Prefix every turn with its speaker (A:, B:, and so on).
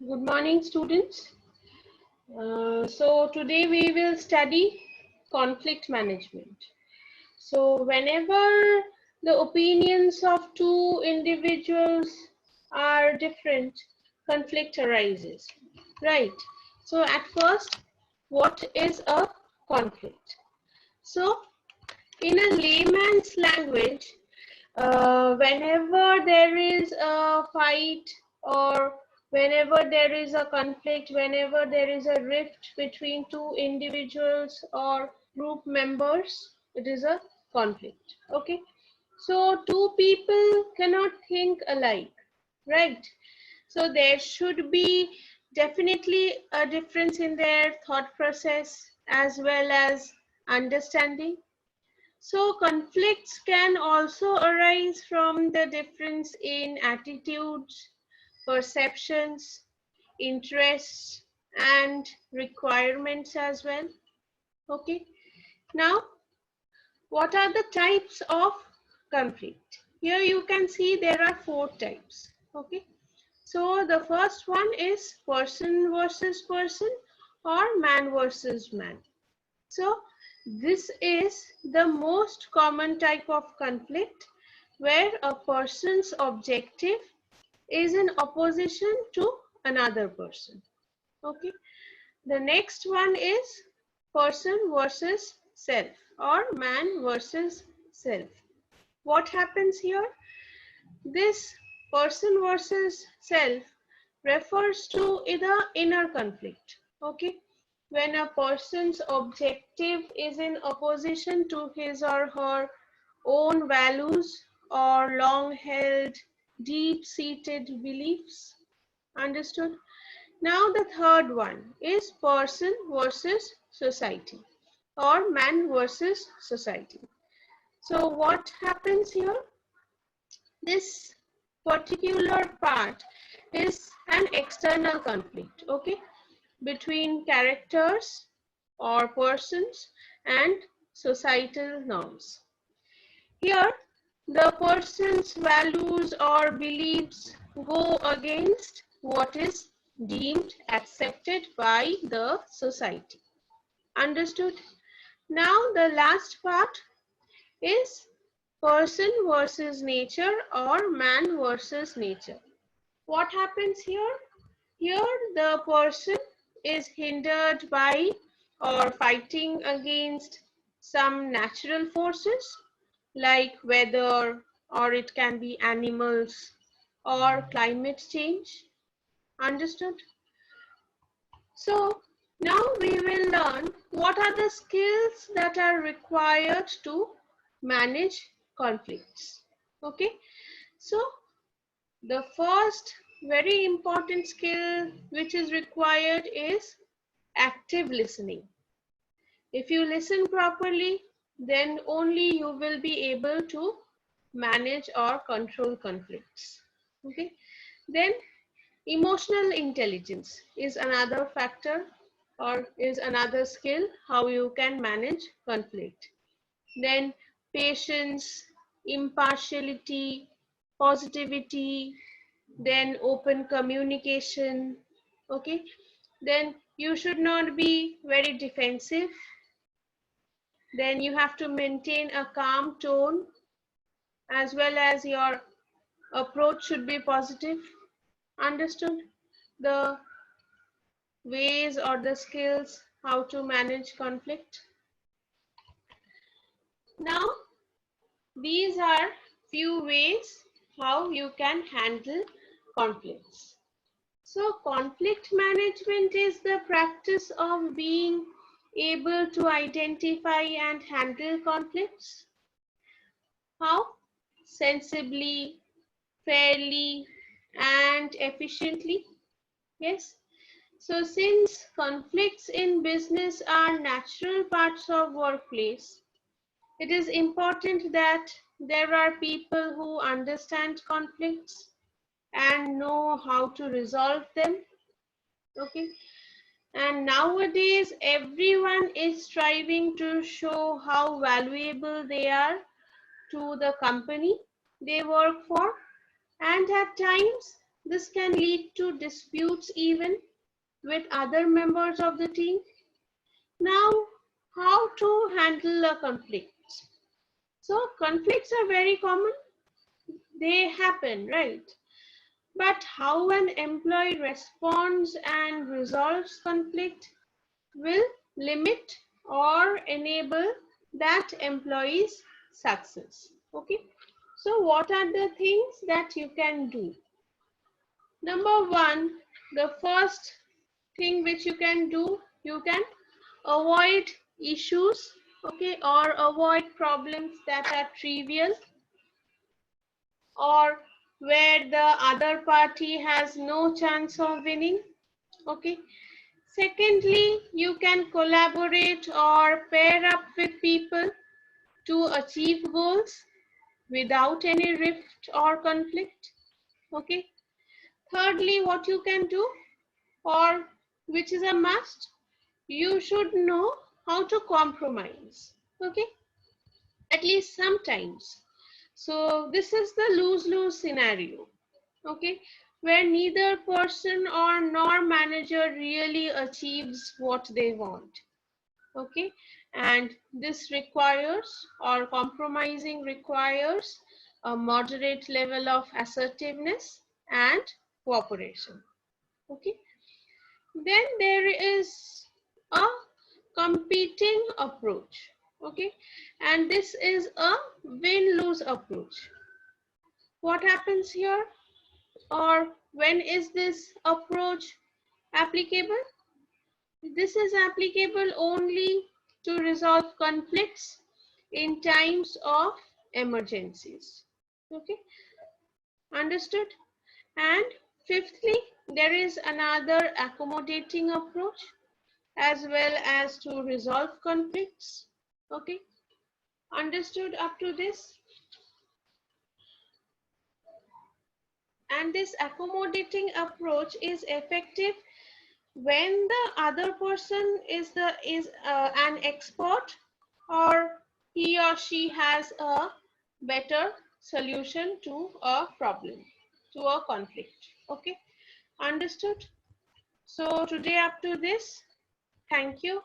A: Good morning, students. So today we will study conflict management. So whenever the opinions of two individuals are different, conflict arises, right? So at first, what is a conflict? So in a layman's language, whenever there is a fight or whenever there is a conflict, whenever there is a rift between two individuals or group members, it is a conflict. Okay, so two people cannot think alike, right? So there should be definitely a difference in their thought process as well as understanding. So conflicts can also arise from the difference in attitudes, perceptions, interests, and requirements as well. Okay. Now, what are the types of conflict? Here you can see there are 4 types. Okay. So the first one is person versus person or man versus man. So this is the most common type of conflict where a person's objective is in opposition to another person. Okay. The next one is person versus self or man versus self. What happens here? This person versus self refers to the inner conflict. Okay. When a person's objective is in opposition to his or her own values or long-held, deep-seated beliefs. Understood? Now the third one is person versus society or man versus society. So what happens here? This particular part is an external conflict, okay, between characters or persons and societal norms. Here, the person's values or beliefs go against what is deemed accepted by the society. Understood? Now, the last part is person versus nature or man versus nature. What happens here? Here, the person is hindered by or fighting against some natural forces like weather, or it can be animals or climate change. Understood? So now we will learn what are the skills that are required to manage conflicts. Okay, so the first very important skill which is required is active listening. If you listen properly, then only you will be able to manage or control conflicts. Okay. Then emotional intelligence is another factor or is another skill how you can manage conflict. Then patience, impartiality, positivity, then open communication. Okay. Then you should not be very defensive. Then you have to maintain a calm tone as well as your approach should be positive. Understood? The ways or the skills how to manage conflict. Now, these are few ways how you can handle conflicts. So, conflict management is the practice of being able to identify and handle conflicts. How? Sensibly, fairly, and efficiently. Yes. So since conflicts in business are natural parts of workplace, it is important that there are people who understand conflicts and know how to resolve them. Okay. And nowadays, everyone is striving to show how valuable they are to the company they work for. And at times, This can lead to disputes even with other members of the team. Now, how to handle a conflict? So conflicts are very common. They happen, right? But how an employee responds and resolves conflict will limit or enable that employee's success. Okay. So what are the things that you can do? Number one, the first thing which you can do, you can avoid issues, okay, or avoid problems that are trivial or where the other party has no chance of winning, okay. Secondly, you can collaborate or pair up with people to achieve goals without any rift or conflict, okay. Thirdly, what you can do, or which is a must, you should know how to compromise, okay, at least sometimes. So this is the lose-lose scenario, okay, where neither person or nor manager really achieves what they want, okay, and this requires, or compromising requires, a moderate level of assertiveness and cooperation, okay. Then there is a competing approach, okay, and this is a win-lose approach. What happens here, or when is this approach applicable? This is applicable only to resolve conflicts in times of emergencies, okay, understood. And fifthly, there is another accommodating approach as well as to resolve conflicts, okay, understood up to this. And this accommodating approach is effective when the other person is an expert, or he or she has a better solution to a problem, to a conflict, okay, understood. So today up to this, thank you.